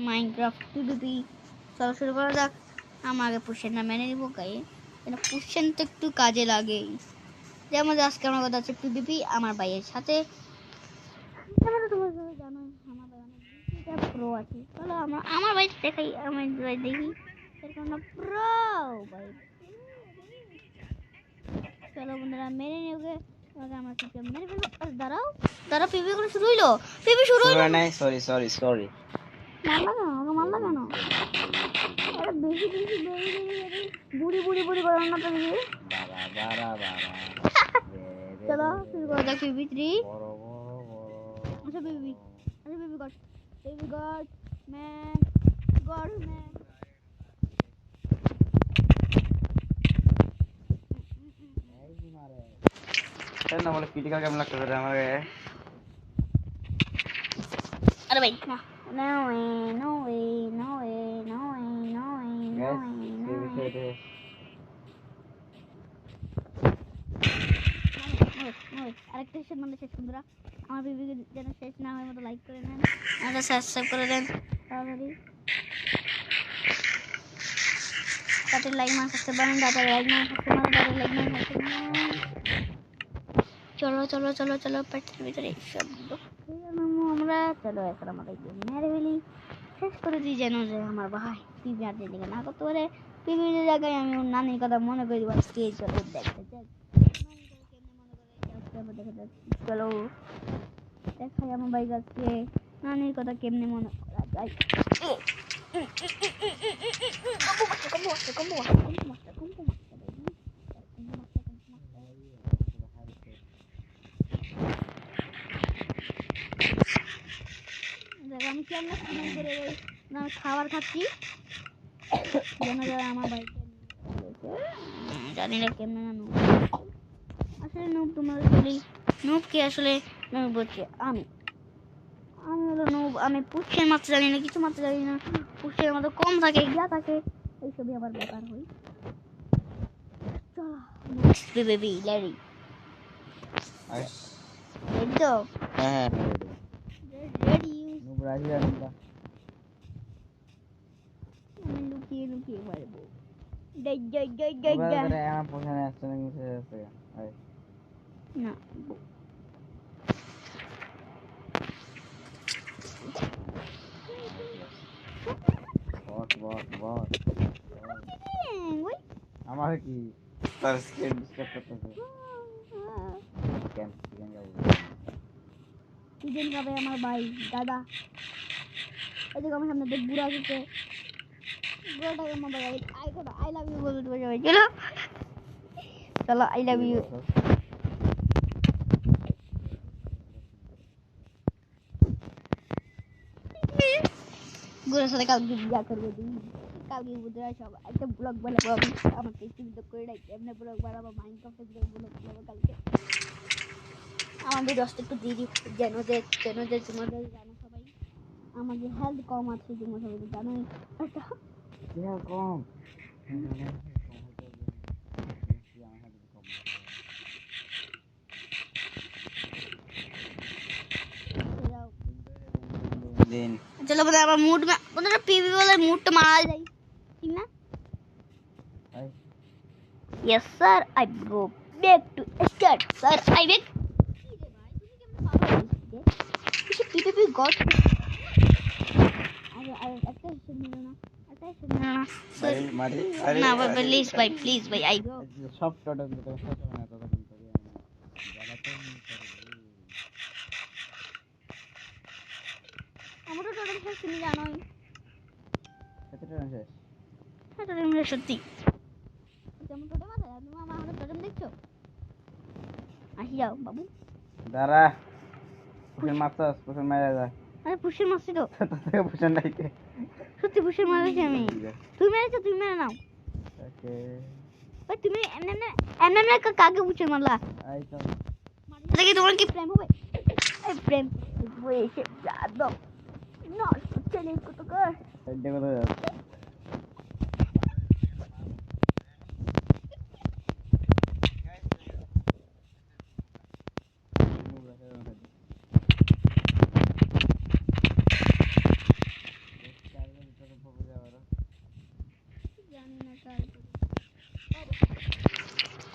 Minecraft PVP চলো শুরু করা যাক। আমার আগে পুষেনটা মেনে নিব গায়ে, এটা পুষেন তো একটু কাজে লাগে। যেমন আজকে আমার কথা হচ্ছে পিভিপি আমার ভাইয়ের সাথে। তোমরা জানো আমার ভাই অনেক বেশিটা প্রো আছে। চলো আমার ভাই দেখাই, আমার ভাই দেখি এরকম না প্রো ভাই। চলো বন্ধুরা মেরে নেবে, আমার পিপি মেরে ফেলবো। দাঁড়াও দাঁড়াও, পিপি করে শুরু হইলো, পিপি শুরু হইলো নাই। সরি মারলা কেন? আরে বেশি বেশি বুড়ি বুড়ি বুড়ি করো না তো দেখি। চলো শুরু করা যাক। পিপি 3 আচ্ছা পিপি গড ম্যান না বলে ক্রিটিক্যাল কেমন লাগতেছে রে আমারে। আরে ভাই না, no way. আরেকটা শেষ মানে শেষ বন্ধুরা, আমার ভিডিও যেন শেষ না হয় মতো লাইক করে নেন, আর সাবস্ক্রাইব করে দেন তাড়াতাড়ি। তাতে লাইক না করতে পারেন, তাতে লাইক না করতে পারেন, তাতে লাইক না করতে পারেন। চলো চলো চলো চলো পেটের ভিতরে শব্দ আমরা। চলো এখন আমাদের মেরে ফেলি, শেষ করে দিই যেন যে আমার ভাই পিপি আর যেদিকে না করতে পারে। পিপির জায়গায় আমি ওর নানির কথা মনে করি দিবার স্টেজ চলো দেখতে চাই। চলো দেখাই আমার ভাই কাছে নানির কথা কেমনে মনে করা যায়। আমি কেমন করে খাবার খাচ্ছি আমার ভাই জানি না কেমন আসলে নুব। তোমার নুবকে আসলে বলছি আমি হলো নুব। আমি পুষ্যের মাত্রা জানি না, কিছু মাত্রা জানি না, পুষ্যের মতো কম থাকে ইয়া থাকে, এইসবই আমার ব্যাপার হয়। চলো বেবি রেডি তো? হ্যাঁ রেডি। নুব রাজি আমি লুকিয়ে লুকিয়ে মারবো। আমার পোষণে আসছে না মিশে যাচ্ছে না বস আমার কি তার স্ক্রিন ডিসটার্ব করতেছে। চিকেন খাবে আমার ভাই দাদা। এদিকে আমার সামনে বুড়া আছে, বুড়াটাকে আমার ভাই আই লাভ ইউ বলতে সবাই। চলো চলো আই লাভ ইউ। বুড়ার সাথে কালকে বিয়া করবো দিই, কালকে বুধরা সব একটা ব্লগ বানাবো। আমি আমার পেস্টিভিডিও করে রাখি, এমনি ব্লগ বানাবো, মাইনক্রাফটের ব্লগ বানাবো কালকে। আমার ভিডিও একটু দিয়ে দিই যেন যে তোমাদের জানো সবাই আমার যে হেলথ কম আছে, তোমরা সবাই জানোই এটা কম। चलो बता अब मूड में बता पीवी वाला मूड तो मार जाए ठीक ना। Yes sir I go back to start sir I back. PV god अरे अटेंशन ना सर ना प्लीज भाई आई गो सब टोटल तो আমরা টোটাল শেষ তুমি জানোই কতটা শেষ। হ্যাঁ টোটাল সত্যি যেমন টোটাল মাথা তুমি আমার হাতে টোটাল দেখছো। আসি যাও বাবু দাঁড়া পুষের মারছস পুষের মারা যা। আরে পুষের মারছি তো তোকে পুষের নাইতে সত্যি পুষের মারছি আমি। তুমি মেরেছো, তুমি মেরে নাও। ওকে ভাই তুমি এমএম কাকে পুষের মারলা? আই তো দেখি তোমার কি প্রেম হবে? এই প্রেম বই এসে দাও না চলে কত কর এডে কত যাচ্ছে।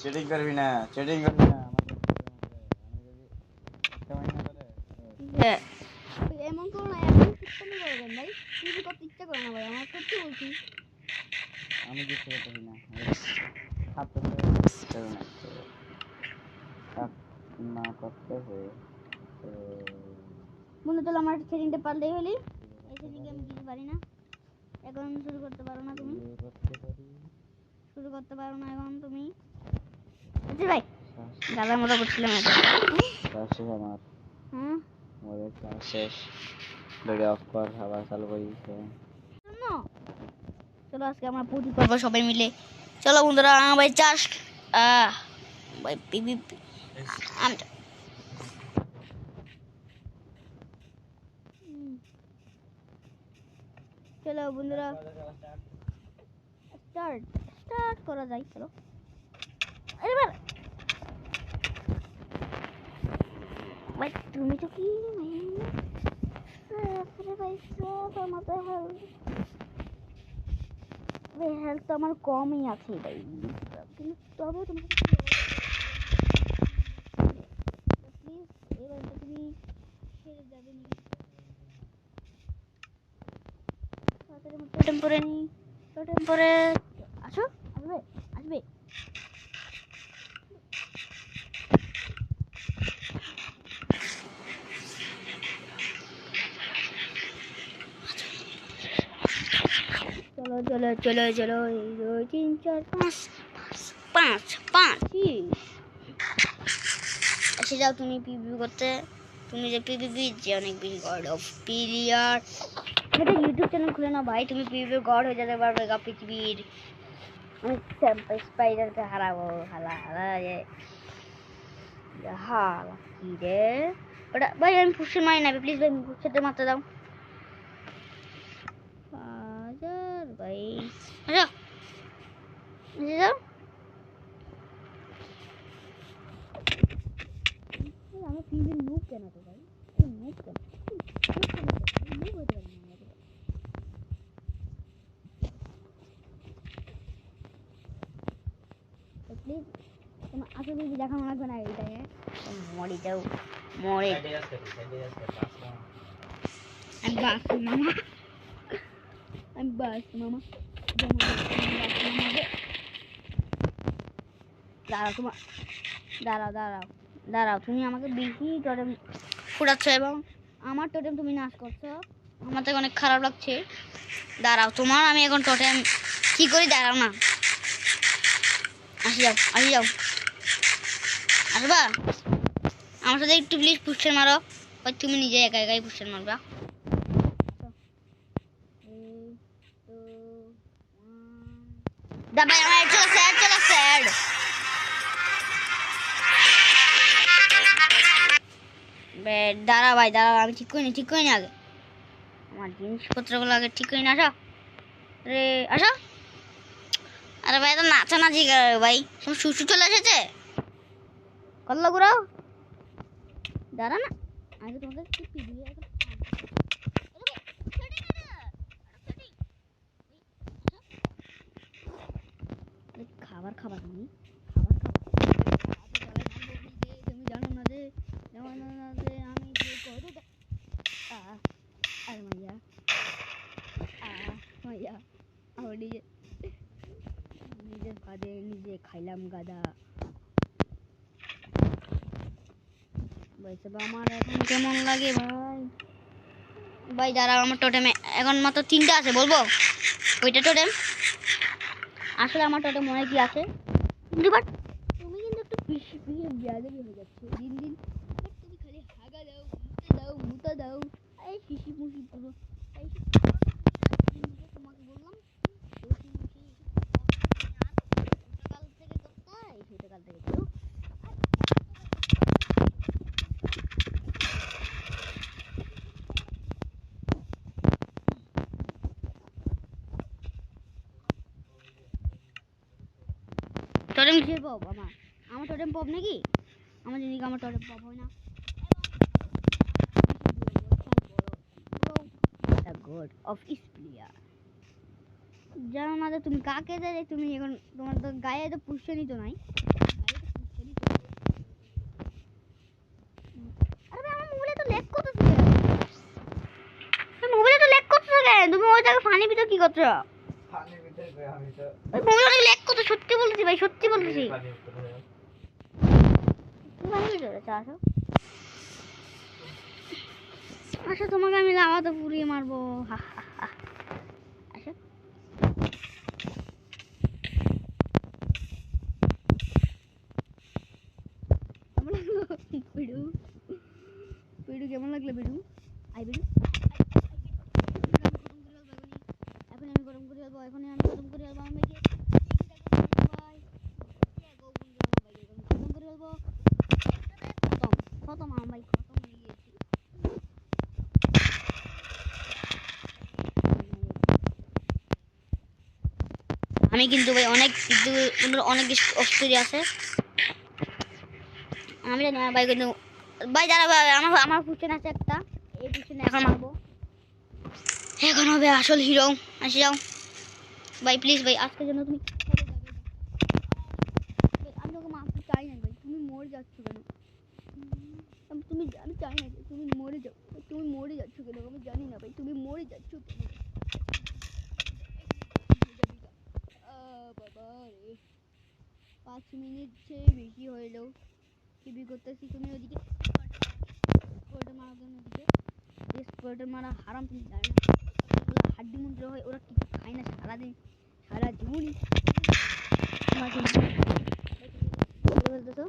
চিটিং করবি না চিটিং করবি না হ্যাঁ এমন করো না এমন কিচ্ছু করবেন ভাই তুমি করতে ইচ্ছা করে না ভাই আমার সত্যি বলছি আমি কিছু করতে না হাত না করতে হবে মনে তো আমার সেটিংটা পারলেই হলি এই সেটিংয়ে আমি কিছু পারি না এখন শুরু করতে পারো না তুমি শুরু করতে পারো না এখন তুমি বুঝলি ভাই গালার মতো করছিলাম এটা শেষ আমার হুম ওরে ক্লাস শেষ ভিডিও অফ কর আবার চালু করি শোনো চলো আজকে আমরা পুটি করবো সবাই মিলে চলো বন্ধুরা ভাই চাষ ভাই পিপি চলো বন্ধুরা স্টার্ট স্টার্ট করা যায় চলো এবার ভাই তুমি তো কি ভাই সব আমাদের হেলথ তো আমার কমই আছে ভাই কিন্তু তবে তোমাকে প্লিজ এবার তুমি ছেড়ে যাবে না টোটেম পরে নি টোটেম পরে আসো আসবে আসবে চলো চলো চলো চলো 1 2 3 4 5 5 এসে যাও তুমি পিভি করতে তুমি যে পিভি যে অনেক বেশি গড অফ প্লেয়ার এটা ইউটিউব চ্যানেল খুলে না ভাই তুমি পিভি গড হয়ে যেতে পারবে গা পৃথিবীর আমি স্পাইডারকে হারাবো হালা হালা হালা কি রে ওটা ভাই আমি ফুসে মারি না প্লিজ ভাই ফুসেতে মারতে দাও ভাই আচ্ছা যাও আমার পিভি নুব কেন তো ভাই নুব কেন নুব হতে পারে না প্লিজ তোমার আসলে দেখানো লাগবে না এটাই মরে যাও মরে আমি বাস মামা আমি বাস মামা দাঁড়াও তোমার দাঁড়াও দাঁড়াও দাঁড়াও তুমি আমাকে বেশি টোটেম ফুটাচ্ছ এবং আমার টোটেম তুমি নাশ করছো আমার তো অনেক খারাপ লাগছে দাঁড়াও তোমার আমি এখন টোটেম কি করি দাঁড়াও না আসি যাও আসবা আমার সাথে একটু প্লিজ পুষ্টের মারো ওই তুমি নিজে একা একাই পুষ্টের মারবা দাবাই আমার চলে স্যাড দাঁড়া ভাই দাঁড়া আমি ঠিক করি না আগে আমার জিনিসপত্রগুলো আগে ঠিক করি না আসো রে আসো আরে ভাই তো নাচানাচি ভাই সব শুশু চলে এসেছে কল্লা ঘুরাও দাঁড়া না আগে তোমাকে কি পিডিয়ে খাবার তুমি তুমি জানো না যে আমি আরে মাইয়া মাইয়া আমার নিজের কাঁধে নিজে খাইলাম গাদা আমার এখন কেমন লাগে ভাই দাঁড়াও আমার টোটেমে এখন মাত্র 3টা আছে বলবো ওইটা টোটেম আসলে আমার টোটেম মনে কি আছে বাট তুমি কিন্তু একটু বেশি বেয়াদবি হয়ে যাচ্ছে দিন দিন তুমি খালি হাগা দাও মুতা দাও এই শিশি মুশি পুরো তোমাকে বললাম কাল থেকে কোথায় সেটা কাল থেকে করো টোটেম কিসের পপ আমার টোটেম পপ নাকি আমার জিনিস আমার টোটেম পপ হয় না গড অফ স্প্লিয়ার জানো না যে তুমি কাকে দেয় তুমি এখন তোমার তো গায়ে তো পুষ্যনি তো নাই ভিতর কি করছো? লেক কত, সত্যি বলতেছি ভাই, সত্যি বলতেছি। আসো আসো, তোমাকে আমি লাভাতে পুড়িয়ে মারবো। আসো কেমন লাগলো বিড়ু? বিড়ু কেমন লাগলো বিড়ু? আই বিড়ু, এখন আমি গরম করে ফেলবো, এখন আমি গরম করে ফেলবো আমি ভাই, গরম করে ফেলবো। খতম খতম আমার ভাই, খতম হয়ে গিয়েছি। আমি কিন্তু ভাই অনেক কিন্তু অনেক অস্থির আছে আমি জানি না ভাই, কিন্তু ভাই দাঁড়া ভাই, আমার আমার পুষেন আছে একটা, এই পুষেনে এখন মারবো, এখন হবে আসল হিরো। আসি যাও ভাই, প্লিজ ভাই, আজকের জন্য তুমি, আমি তোকে মারতে চাই না ভাই, তুমি মরে যাচ্ছ কেন? তুমি, আমি চাই না যে তুমি মরে যাও, তুমি মরে যাচ্ছ কেন আমি জানি না ভাই, তুমি মরে যাচ্ছ কেন? বাবা রে, 5 মিনিট চেয়ে বেশি হইলো টিভি করতেছি, তুমি ওদিকে স্পোর্টার মারার জন্য, ওদিকে স্পোর্টার মারা হারাম, তুমি জানো না ওরা হাড্ডি মন্ত্র হয়, ওরা কিছু খায় না সারাদিন, সারা জীবনই বলতেছো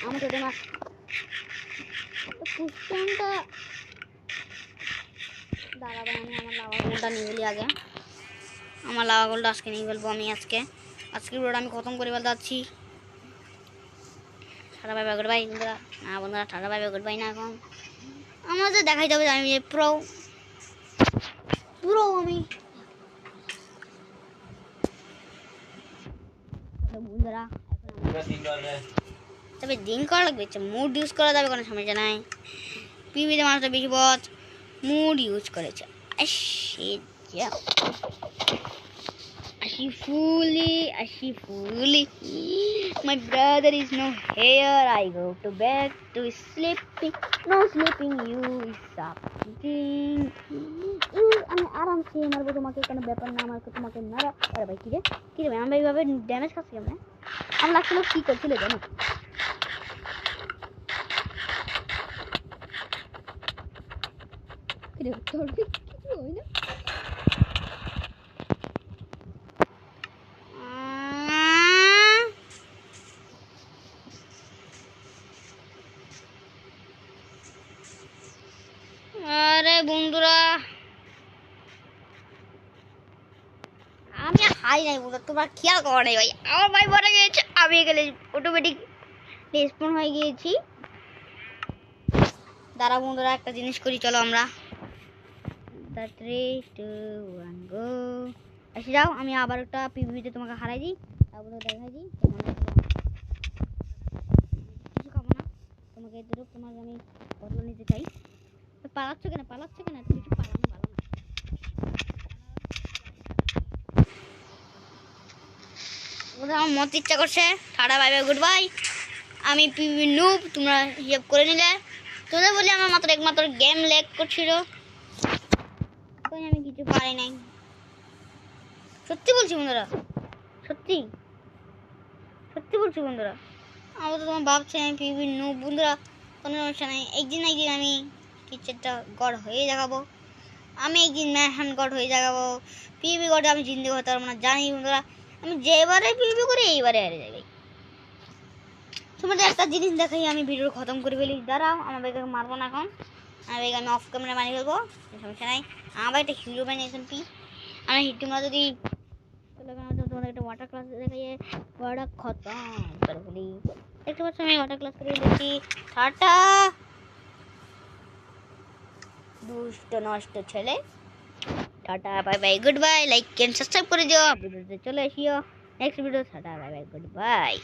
আমাকে তোমার কুশনটা দাঁড়াবে, আমি আমার লাভা গোলটা নিয়ে ফেলি আগে, আমার লাভা গোলটা আজকে নিয়ে ফেলবো আমি, আজকে ভিডিওটা আমি খতম করে ফেলতে যাচ্ছি। Tata bye bye, good by বন্ধুরা। না বন্ধুরা, tata bye bye, good by না, এখন আমাদের দেখাই যাবে যে আমি যে প্রো পুরো আমি বন্ধুরা, তবে দিন করা লাগবে, মুড ইউজ করা যাবে, কোনো সমস্যা নাই। পিভিতে মানুষটা বেশি বহুত মুড ইউজ করেছে। Ashifuli. My brother is no here. I go to bed to sleeping. No sleeping, you is something. আমি আরামসে মারবো তোমাকে, কোনো ব্যাপার না, আমার তোমাকে মারা। আরে ভাই কিরে কিরে ভাই, আমরা এইভাবে ড্যামেজ খাচ্ছি কেমন? আমার লাগছিল কি করছিল জানো? কিরে তোর কিছু হয় না? আরে বন্ধুরা, আমি হাই নাই বন্ধুরা, তোমরা খেয়াল করো নাই ভাই, আমার ভাই মরে গিয়েছে, আমি গেলে অটোমেটিক রেসপন্ড হয়ে গিয়েছি। দাঁড়া বন্ধুরা, একটা জিনিস করি, চলো আমরা 3 2 1 গো। এসে যাও, আমি আবার একটা পিভিতে তোমাকে হারাই দিই, তারপরে দেখাই দিই কিছু খাবো না, তোমাকে এদের তোমাকে আমি বদলে নিতে চাই। পালাচ্ছ কেন তুমি কিছু পালানো ভালো না। আমার মত ইচ্ছা করছে, tata bye bye, good by. আমি পিভি নুব, তোমরা হিসাব করে নিলে। তোদের বলি আমার মাত্র একমাত্র গেম ল্যাগ করছিল, আমি কিছু পারি নাই, সত্যি বলছি বন্ধুরা, সত্যি সত্যি বলছি বন্ধুরা। আমার তো তোমার ভাবছে আমি পিভি নুব বন্ধুরা, কোনো সমস্যা নাই, একদিন আমি কিচেনটা গড হয়ে দেখাবো, আমি একদিন ম্যানহান গড হয়ে দেখাবো। পিভি গডে আমি জিন্দিগি হতে পারবো না জানি বন্ধুরা, আমি যেবারে পিভি করি এইবারে হারে যাই ভাই। তোমাদের একটা জিনিস দেখাই, আমি ভিডিও খতম করে ফেলি, দাঁড়াও, আমার ভাইকে মারবো না এখন, আমার ভাইকে আমি অফ ক্যামেরা বানিয়ে ফেলবো, সমস্যা নাই। আমার ভাই একটা হিরো বানিয়েছেন পি, আমার তোমরা যদি তোমাদের একটা ওয়াটার ক্লাস দেখাই, ওয়াটার খতম করে ফেলি, দেখতে পাচ্ছ আমি ওয়াটার ক্লাস করে দেখি। টাটা দুষ্ট নষ্ট ছেলে, tata bye bye, good bye, like and subscribe করে দিও, ভিডিওতে চলে আসিও next video, tata bye bye, good by.